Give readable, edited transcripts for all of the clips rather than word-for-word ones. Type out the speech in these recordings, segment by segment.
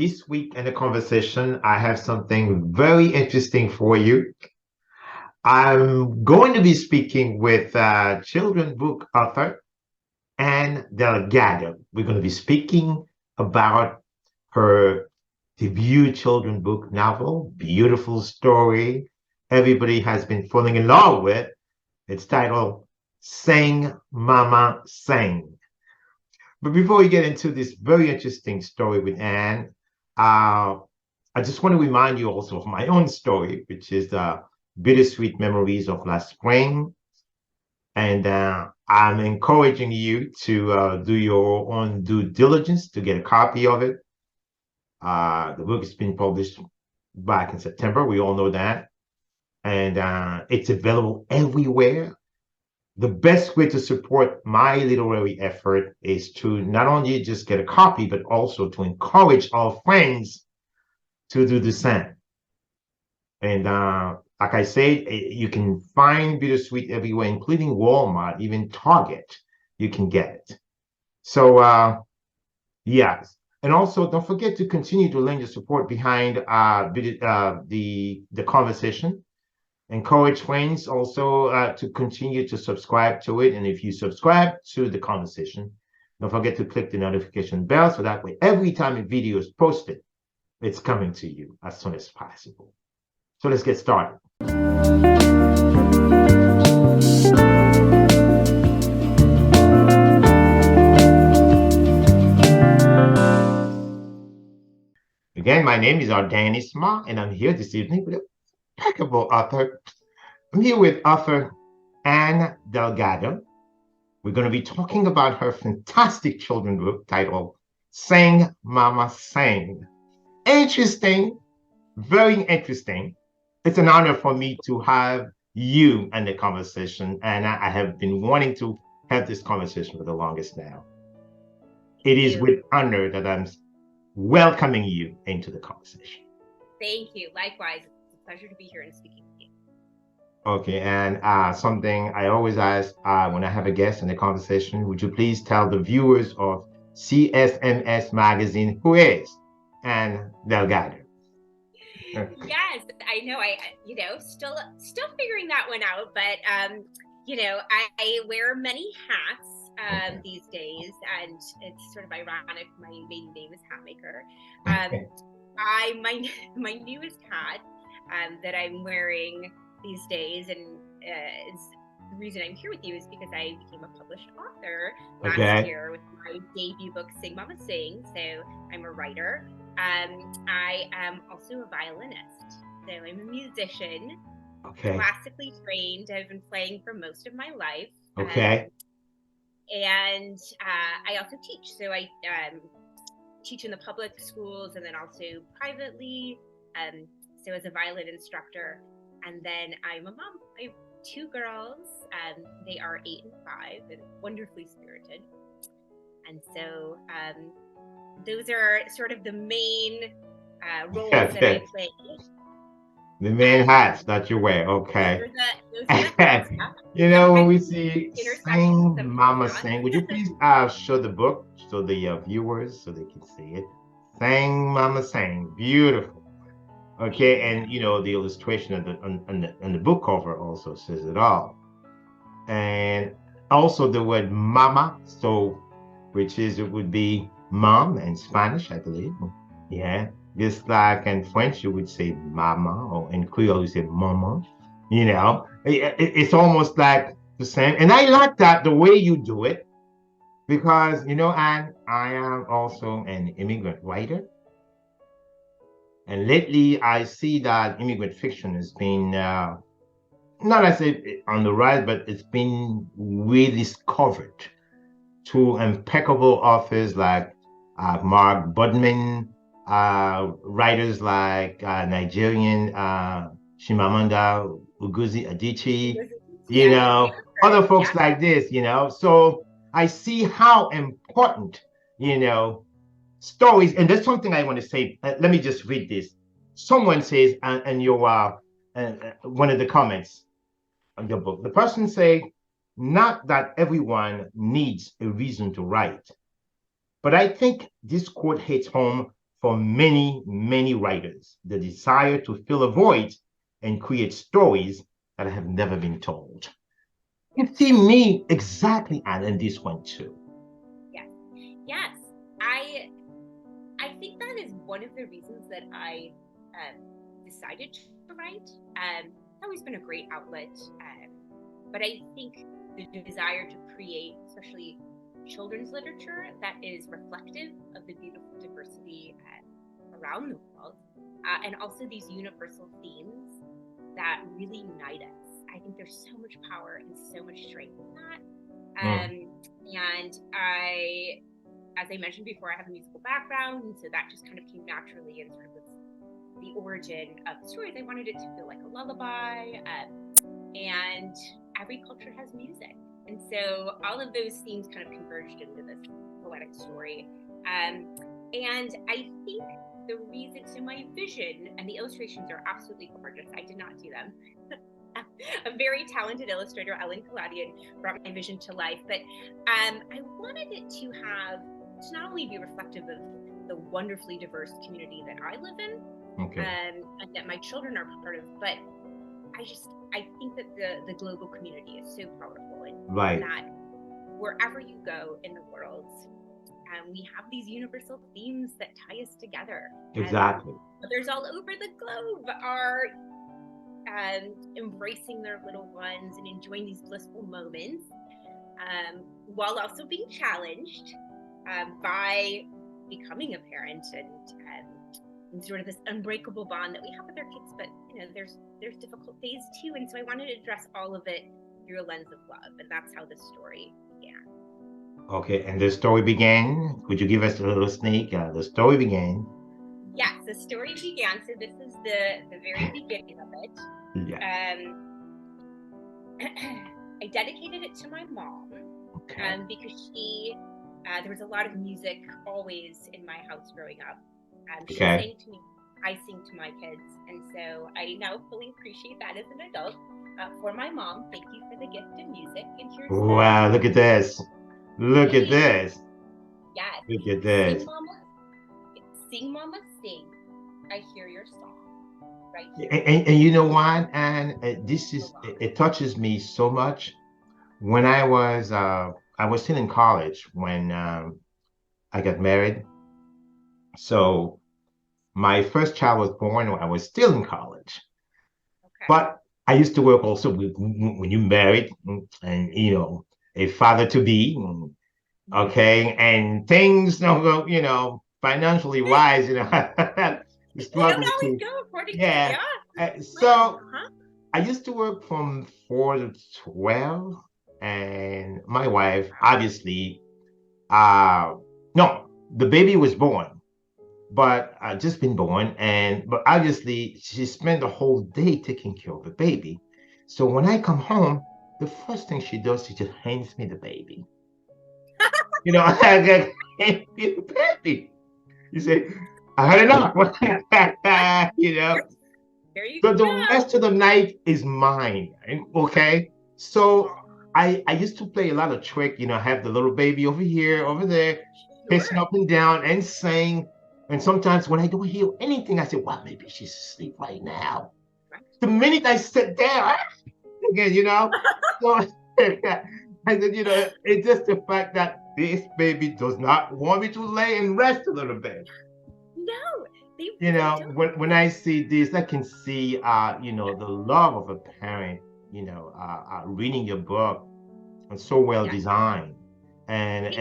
This week in the conversation, I have something very interesting for you. I'm going to be speaking with children book author Anne Delgado. We're going to be speaking about her debut children book novel, beautiful story everybody has been falling in love with. It's titled Sing Mama Sing. But before we get into this very interesting story with Anne, uh, I just want to remind you also of my own story, which is the bittersweet memories of last spring. And I'm encouraging you to do your own due diligence to get a copy of it. The book has been published back in September. We all know that. And it's available everywhere. The best way to support my literary effort is to not only just get a copy, but also to encourage our friends to do the same. And like I said, you can find Bittersweet everywhere, including Walmart, even Target. You can get it. So, yes. And also, don't forget to continue to lend your support behind the conversation. Encourage friends also to continue to subscribe to it. And if you subscribe to the conversation, don't forget to click the notification bell so that way every time a video is posted, it's coming to you as soon as possible. So let's get started. Again, my name is Ardain Isma, and I'm here this evening with a impeccable author. I'm here with author Anne Delgado. We're going to be talking about her fantastic children's book titled Sing Mama Sing. Interesting, very interesting. It's an honor for me to have you in the conversation, and I have been wanting to have this conversation for the longest now. It is with honor that I'm welcoming you into the conversation. Thank you. Likewise, it's a pleasure to be here and speaking with you. Okay, and something I always ask when I have a guest in the conversation, would you please tell the viewers of CSMS Magazine who is Anne Delgado? Yes, I know. Still figuring that one out, but I wear many hats these days, and it's sort of ironic. My maiden name is Hatmaker. My newest hat that I'm wearing these days, and is the reason I'm here with you is because I became a published author last year with my debut book, Sing Mama Sing. So I'm a writer. I am also a violinist. So I'm a musician, classically trained. I've been playing for most of my life. And I also teach. So I teach in the public schools and then also privately. So as a violin instructor. And then I'm a mom. I have two girls. They are 8 and 5 and wonderfully spirited. And so those are sort of the main roles that I play. The main hats that you wear, okay. Those are the hats. You know, when we see Sing Mama Sing, would you please show the book so the viewers, so they can see it? Sing Mama Sing, beautiful. Okay, and you know the illustration of on the book cover also says it all, and also the word "mama," so it would be mom in Spanish, I believe. Yeah, just like in French you would say "mama," or in Creole you say "mama." You know, it's almost like the same, and I like that the way you do it because you know, and I am also an immigrant writer. And lately, I see that immigrant fiction has been, not I say on the rise, but it's been rediscovered to impeccable authors like Mark Budman, writers like Nigerian Chimamanda Ngozi Adichie, you know, other folks like this, you know. So I see how important, you know, stories, and there's something I want to say. Let me just read this. Someone says, and your one of the comments on your book, the person say, not that everyone needs a reason to write, but I think this quote hits home for many, many writers, the desire to fill a void and create stories that have never been told. You see me exactly, Anne, in this one too. Yes. Yes. I think that is one of the reasons that I decided to write. It's always been a great outlet, but I think the desire to create, especially children's literature, that is reflective of the beautiful diversity around the world, and also these universal themes that really unite us. I think there's so much power and so much strength in that. And as I mentioned before, I have a musical background, and so that just kind of came naturally, and sort of the origin of the stories. I wanted it to feel like a lullaby, and every culture has music, and so all of those themes kind of converged into this poetic story. And I think the reason, so my vision, and the illustrations are absolutely gorgeous. I did not do them. A very talented illustrator, Ellen Kaladian, brought my vision to life. But I wanted it to not only be reflective of the wonderfully diverse community that I live in, and that my children are part of, but I think that the global community is so powerful, and that wherever you go in the world, we have these universal themes that tie us together. Exactly. Others all over the globe are embracing their little ones and enjoying these blissful moments, while also being challenged by becoming a parent and sort of this unbreakable bond that we have with our kids. But there's difficult days too, and so I wanted to address all of it through a lens of love, and that's how the story began. Okay, and the story began. Could you give us a little sneak? The story began. Yes, the story began. So this is the very beginning of it. Yeah. I dedicated it to my mom, because there was a lot of music always in my house growing up. She sang to me, I sing to my kids, and so I now fully appreciate that as an adult. For my mom, thank you for the gift of music. And here's wow, look at this. Look at this. Yes. Look at this. Sing, mama, sing. I hear your song. Right here. And you know what? And it touches me so much. When I was still in college when I got married. So my first child was born when I was still in college. But I used to work also when you married and a father to be, okay, and things don't go, financially wise, you struggle to, yeah. So I used to work from 4 to 12, and my wife, obviously, no, the baby was born, but just been born, but obviously she spent the whole day taking care of the baby. So when I come home, the first thing she does, she just hands me the baby. I get the baby. You say, I had enough. So the rest of the night is mine. Okay. So I used to play a lot of trick, have the little baby over here, over there, pacing up and down and sing. And sometimes when I don't hear anything, I say, well, maybe she's asleep right now. The minute I sit down, again, so and then, it's just the fact that this baby does not want me to lay and rest a little bit. No, when I see this, I can see, the love of a parent, reading your book and so well designed. And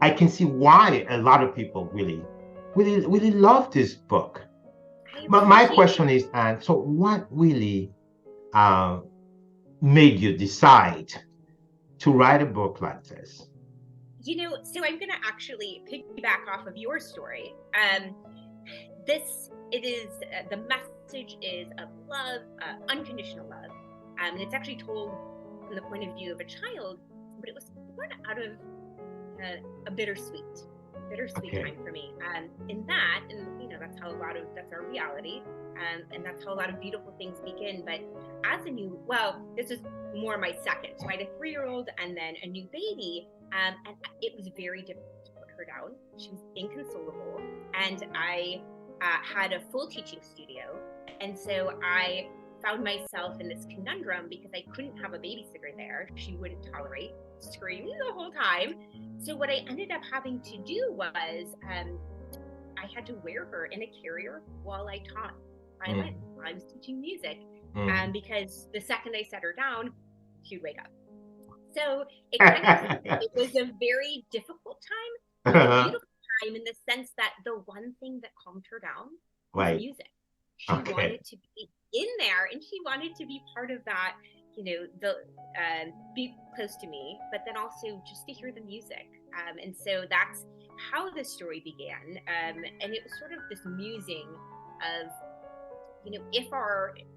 I can see why a lot of people really, really, really love this book. But my question is, Anne, so what really made you decide to write a book like this? So I'm going to actually piggyback off of your story. The message is of love, unconditional love. And it's actually told from the point of view of a child, but it was born out of a bittersweet time for me. In that, and that's our reality. And that's how a lot of beautiful things begin. But this is more my second. So I had a 3-year-old and then a new baby. And it was very difficult to put her her down. She was inconsolable, and I had a full teaching studio, and so I found myself in this conundrum because I couldn't have a babysitter there. She wouldn't tolerate screaming the whole time. So what I ended up having to do was I had to wear her in a carrier while I taught violin. I was teaching music, because the second I set her down, she would wake up. So it was a very difficult time, but a beautiful time in the sense that the one thing that calmed her down was music. She wanted to be in there, and she wanted to be part of that, be close to me, but then also just to hear the music. And so that's how the story began. And it was sort of this musing of,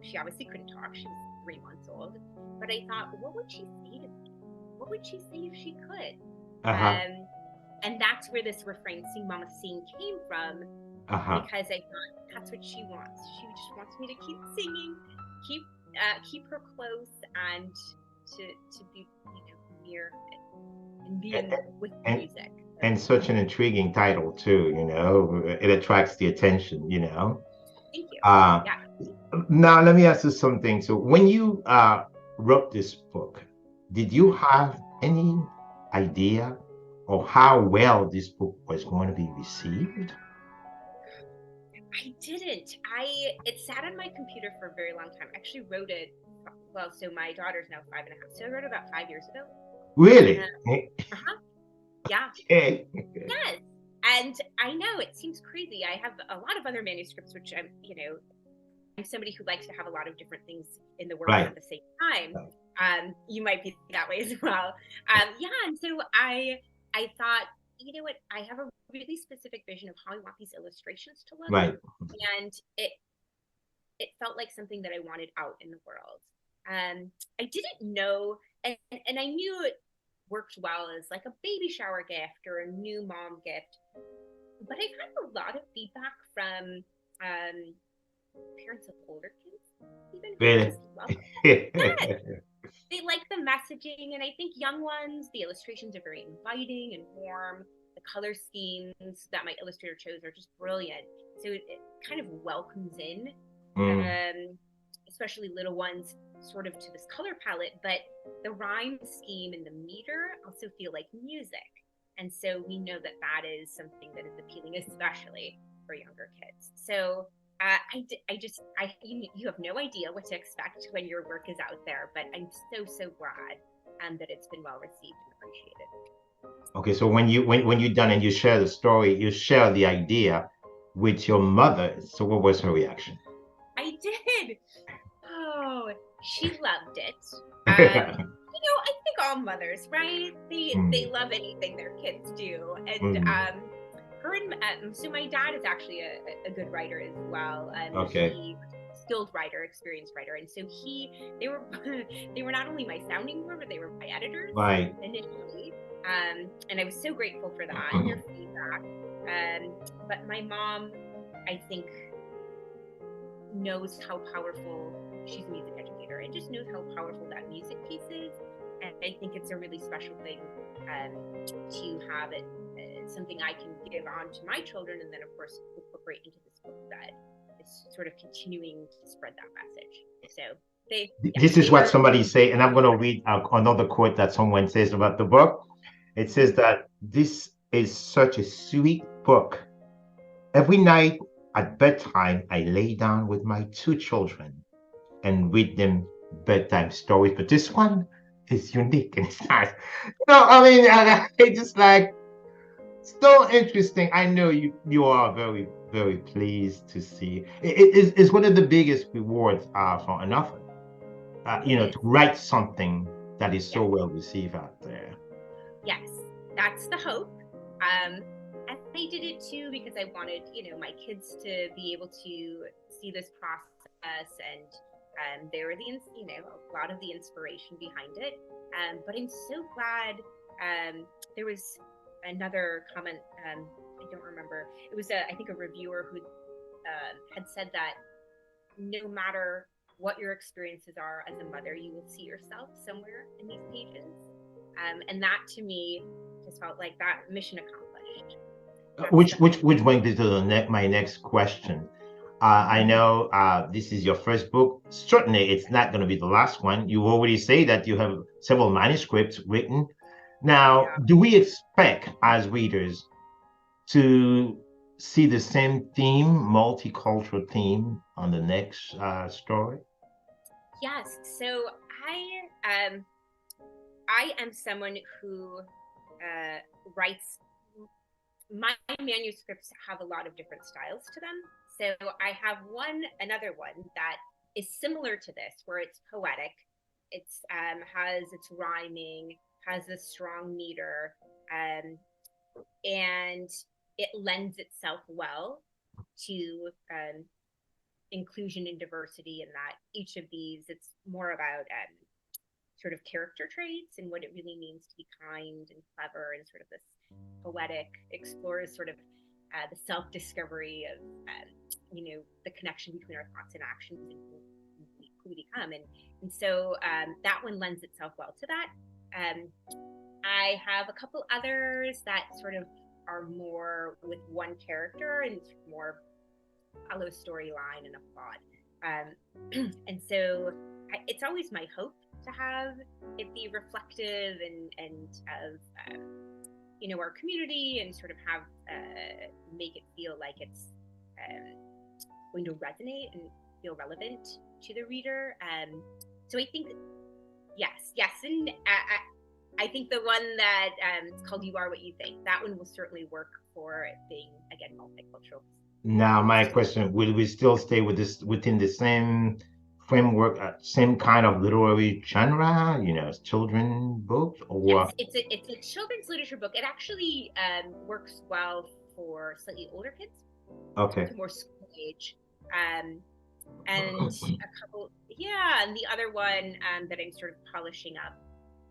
she obviously couldn't talk, she was 3 months old, but I thought, what would she say to me? What would she say if she could? And that's where this refrain, "Sing Mama Sing," came from, because I thought that's what she wants. She just wants me to keep singing, keep her close, and to be near and being with music. And such an intriguing title too. It attracts the attention. Thank you. Now let me ask you something. So when you wrote this book, did you have any idea of how well this book was going to be received? I didn't. It sat on my computer for a very long time. I actually wrote it. Well, so my daughter's now 5.5, so I wrote it about 5 years ago. Really? Yeah. Okay. Yes. And I know it seems crazy. I have a lot of other manuscripts, which I'm somebody who likes to have a lot of different things in the works at the same time. You might be that way as well. And so I thought, you know what, I have a really specific vision of how I want these illustrations to look. Right. And it felt like something that I wanted out in the world. I didn't know, and I knew it worked well as like a baby shower gift or a new mom gift, but I got a lot of feedback from parents of older kids, even Really? They like the messaging, and I think young ones, the illustrations are very inviting and warm. The color schemes that my illustrator chose are just brilliant. So it kind of welcomes in, especially little ones, sort of to this color palette. But the rhyme scheme and the meter also feel like music. And so we know that that is something that is appealing, especially for younger kids. So you have no idea what to expect when your work is out there, but I'm so glad that it's been well received and appreciated. Okay, so when you're done and you share the story, you share the idea with your mother. So what was her reaction? I did. Oh, she loved it. I think all mothers, right? They love anything their kids do, and so my dad is actually a good writer as well. He skilled writer, experienced writer, and so they were not only my sounding board, but they were my editors initially. And I was so grateful for that and their feedback. But my mom, I think, knows how powerful, she's a music educator, and just knows how powerful that music piece is. And I think it's a really special thing to have it, something I can give on to my children, and then of course incorporate into this book that is sort of continuing to spread that message. So this is what somebody say, and I'm going to read another quote that someone says about the book. It says that this is such a sweet book. Every night at bedtime, I lay down with my 2 children and read them bedtime stories. But this one is unique and it's nice. It's just like so interesting. I know you are very, very pleased to see. It's one of the biggest rewards for an author. To write something that is so well received out there. Yes, that's the hope. And I did it too because I wanted, my kids to be able to see this process, and they were a lot of the inspiration behind it. But I'm so glad. There was another comment. I don't remember. It was I think a reviewer who had said that no matter what your experiences are as a mother, you will see yourself somewhere in these pages. And that to me just felt like that mission accomplished. That's the hope. Which brings me to my next question. I know this is your first book. Certainly, it's not going to be the last one. You already say that you have several manuscripts written. Now, Yeah. do we expect as readers to see the same theme, multicultural theme, on the next story? Yes. So I am someone who writes. My manuscripts have a lot of different styles to them. So I have another one that is similar to this, where it's poetic. It's has its rhyming, has a strong meter, um, and it lends itself well to inclusion and diversity. In that each of these, it's more about sort of character traits and what it really means to be kind and clever, and sort of this poetic explores sort of the self-discovery of the connection between our thoughts and actions and who we become. And so that one lends itself well to that. I have a couple others that sort of are more with one character and more follow a storyline and a plot. And so it's always my hope to have it be reflective and of our community, and sort of have make it feel like it's going to resonate and feel relevant to the reader. So I think yes, and I think the one that it's called "You Are What You Think," that one will certainly work for it being, again, multicultural. Now, my question, will we still stay with this within the same framework, same kind of literary genre, children books, or Yes, it's a children's literature book. It actually works well for slightly older kids, okay. to more school age. And a couple, yeah, and the other one that I'm sort of polishing up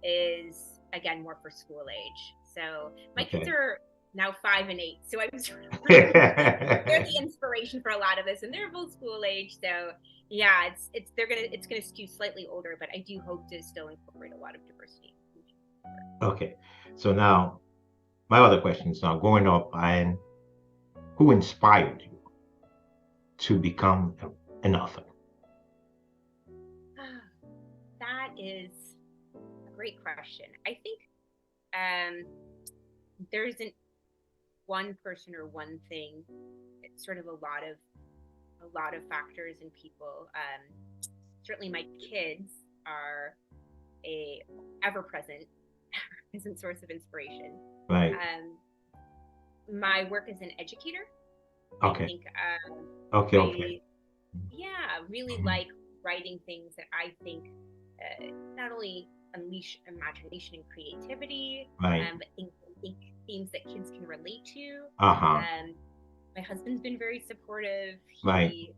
is, again, more for school age. So my kids Okay. are now 5 and 8, so I'm sort of they're the inspiration for a lot of this, and they're both school age. So yeah, it's gonna skew slightly older, but I do hope to still incorporate a lot of diversity. Okay. So now, my other question is, now growing up, and who inspired you to become an author? That is a great question. I think there isn't one person or one thing. It's sort of a lot of factors and people. Certainly, my kids are a ever present source of inspiration. Right. My work as an educator, I Okay. think Okay. really Mhm. like writing things that I think not only unleash imagination and creativity, Right. but think themes that kids can relate to. Uh-huh. My husband's been very supportive. Right.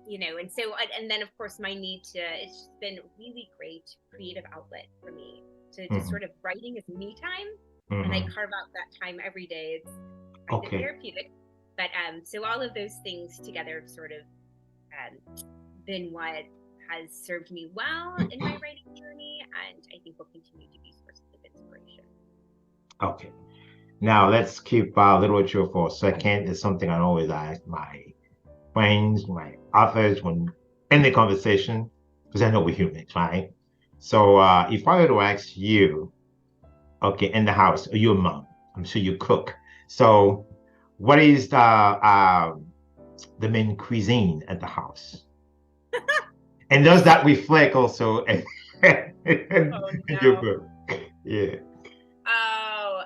And so, and then of course my need to, it's just been really great creative outlet for me to Hmm. sort of, writing is me time, and I Hmm. carve out that time every day. It's kind of Okay. therapeutic. But so all of those things together have sort of been what has served me well in my writing journey, and I think will continue to be sources of inspiration. Okay. Now let's keep literature for a second. It's something I always ask my friends, my authors, when in the conversation, because I know we're humans, right? So if I were to ask you, okay, in the house, you're a mom, I'm sure you cook. So what is the main cuisine at the house? And does that reflect also in, Oh in your no. book? Yeah. Oh,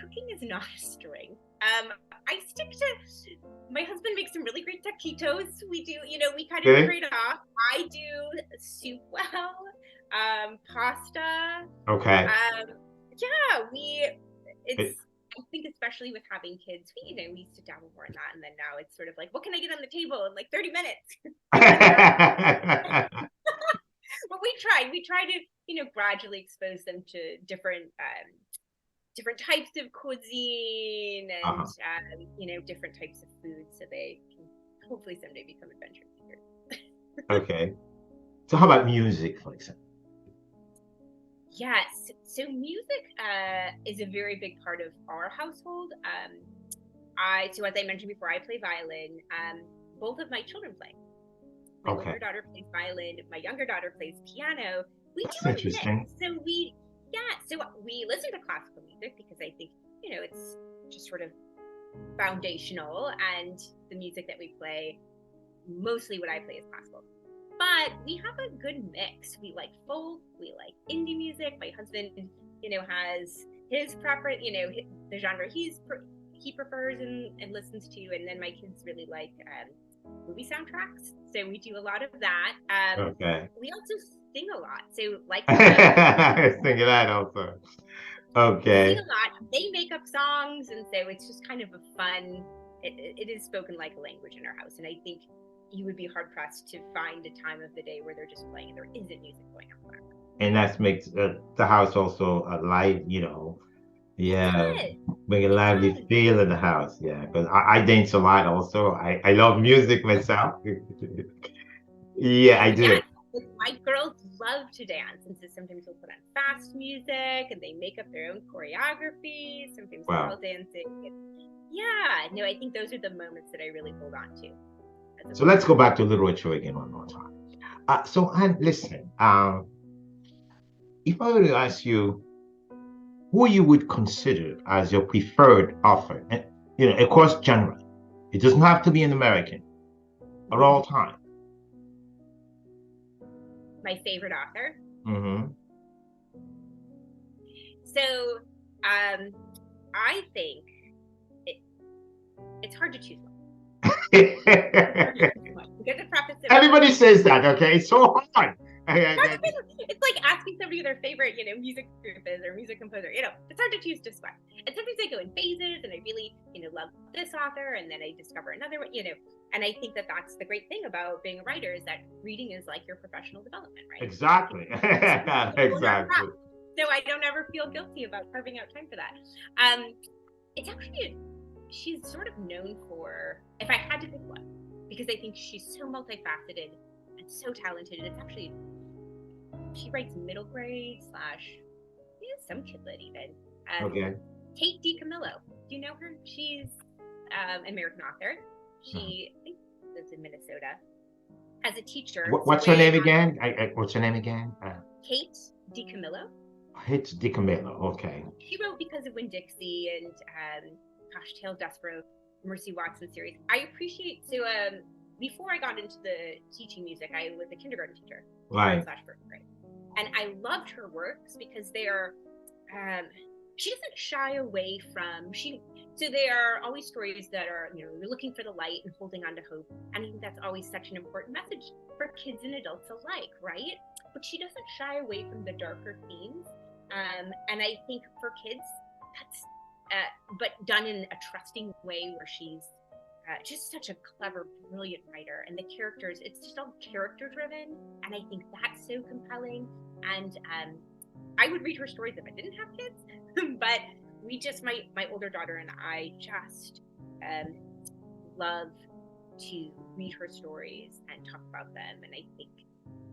cooking is not a string. I stick to, my husband makes some really great taquitos. We do, we kind of Okay. trade off. I do soup well, pasta. Okay. Yeah, It- I think especially with having kids, we used to dabble more in that, and then now it's sort of like, what can I get on the table in like 30 minutes? But we try to, gradually expose them to different types of cuisine, and uh-huh. different types of food, so they can hopefully someday become adventure seekers. Okay. So how about music, for example? Yes. So music is a very big part of our household. So as I mentioned before, I play violin. Both of my children play. My Okay, older daughter plays violin. My younger daughter plays piano. We do that's a interesting. mix. So we listen to classical music because I think, it's just sort of foundational, and the music that we play, mostly what I play is classical. But we have a good mix. We like folk, we like indie music. My husband, has his preference, the genre he prefers and listens to, and then my kids really like movie soundtracks. So we do a lot of that. Okay. We also sing a lot. So like my husband, Sing it out also. we sing Okay. a lot. They make up songs, and so it's just kind of a fun. It is spoken like a language in our house, and I think you would be hard pressed to find a time of the day where they're just playing and there isn't music going on. And that makes the house also alive, It Yeah, does. bring a It lively does. feel in the house. Yeah, because I dance a lot also. I love music myself. Yeah, I Yeah. do. My girls love to dance, and so sometimes we'll put on fast music, and they make up their own choreography. Sometimes they're all Wow. dancing. Yeah, no, I think those are the moments that I really hold on to as a So let's mom. go back to literature again one more time. So, Anne, listen, if I were to ask you who you would consider as your preferred author, and across genre, it doesn't have to be an American at all time. My favorite author. Mm-hmm. So, I think it's hard to choose one. You get to preface it with Everybody says that, okay? It's so hard. it's like asking somebody who their favorite, music group is or music composer. It's hard to choose just one. And sometimes I go in phases, and I really, love this author, and then I discover another one. And I think that that's the great thing about being a writer is that reading is like your professional development, right? Exactly. Exactly. So I don't ever feel guilty about carving out time for that. It's actually she's sort of known for, if I had to pick one, because I think she's so multifaceted and so talented. It's actually, she writes middle grade slash, some kid lit even. Okay. Kate DiCamillo. Do you know her? She's an American author. She, I think, lives in Minnesota. As a teacher, What's her name again? What's her name again? Kate DiCamillo. It's DiCamillo. Okay. She wrote Because of Winn-Dixie and gosh, Tale Despereaux, Mercy Watson series. I appreciate, so before I got into the teaching music, I was a kindergarten teacher, Right. slash first grade, and I loved her works because they are. She doesn't shy away from so they are always stories that are, you're looking for the light and holding on to hope, and I think that's always such an important message for kids and adults alike, right? But she doesn't shy away from the darker themes, and I think for kids that's but done in a trusting way where she's just such a clever, brilliant writer, and the characters, it's just all character driven, and I think that's so compelling. And I would read her stories if I didn't have kids, but my older daughter and I just love to read her stories and talk about them, and I think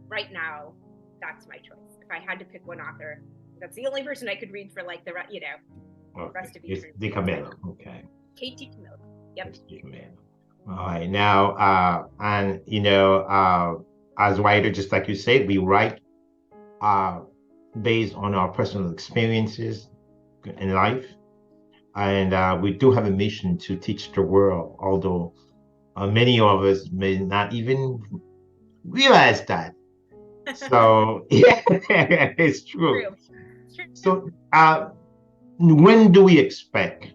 right now that's my choice. If I had to pick one author, that's the only person I could read for like the rest of It's eternity. DiCamillo. Okay. Kate DiCamillo. Yep. It's DiCamillo. All right. Now, and as writer, just like you said, we write uh based on our personal experiences in life. And we do have a mission to teach the world, although many of us may not even realize that. So, yeah, it's true. True. True. So, when do we expect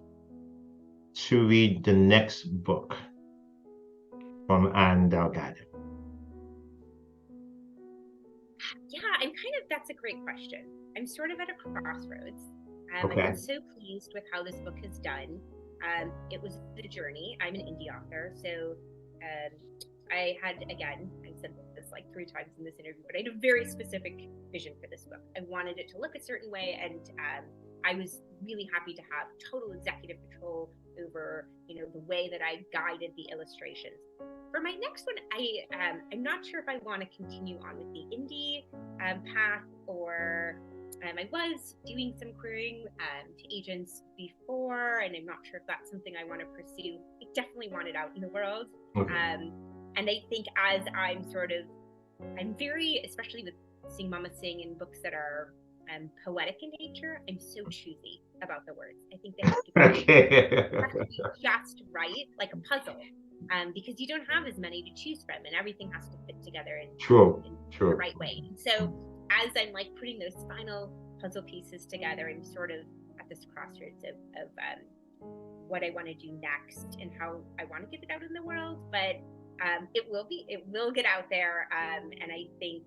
to read the next book from Anne Delgado? Yeah, that's a great question. I'm sort of at a crossroads. I've Okay. been so pleased with how this book has done. It was a journey. I'm an indie author, so I said this like 3 times in this interview, but I had a very specific vision for this book. I wanted it to look a certain way, and I was really happy to have total executive control over, the way that I guided the illustrations. For my next one, I'm not sure if I want to continue on with the indie path, or I was doing some querying to agents before, and I'm not sure if that's something I want to pursue. I definitely want it out in the world. Okay. And I think as I'm very, especially with seeing Mama sing in books that are poetic in nature, I'm so choosy about the words. I think they have to be just right, like a puzzle, because you don't have as many to choose from, and everything has to fit together in the right way. And so as I'm like putting those final puzzle pieces together, I'm sort of at this crossroads of what I want to do next and how I want to get it out in the world. But it will get out there, and I think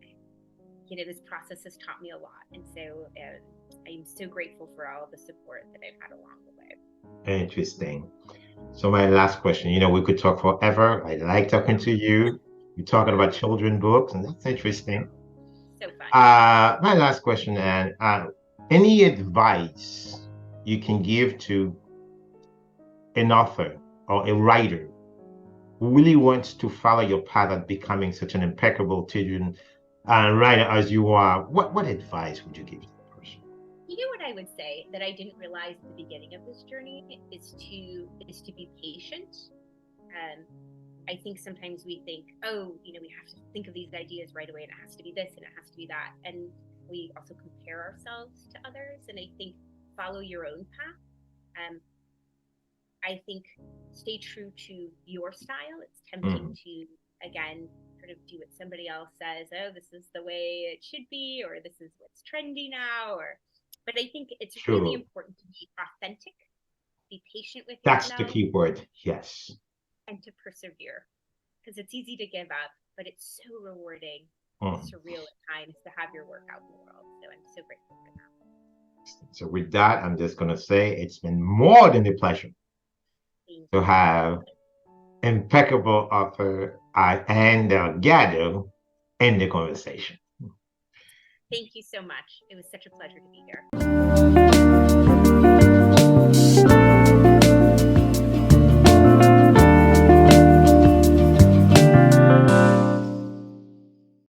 this process has taught me a lot, and so I'm so grateful for all the support that I've had along the way. Interesting. So my last question, we could talk forever. I like talking to you. You're talking about children books, and that's interesting. So fun. My last question, Anne, any advice you can give to an author or a writer who really wants to follow your path of becoming such an impeccable children writer as you are? What advice would you give to that person? What I would say that I didn't realize at the beginning of this journey is to be patient. I think sometimes we think, we have to think of these ideas right away, and it has to be this and it has to be that, and we also compare ourselves to others. And I think follow your own path. I think stay true to your style. It's tempting to, again, sort of do what somebody else says. Oh, this is the way it should be, or this is what's trendy now. But I think it's really important to be authentic, be patient with yourself. That's the key word, yes. And to persevere, because it's easy to give up, but it's so rewarding, surreal at times to have your work out in the world. So I'm so grateful for that. So with that, I'm just going to say it's been more than a pleasure to have impeccable author Anne Delgado in the conversation. Thank you so much. It was such a pleasure to be here.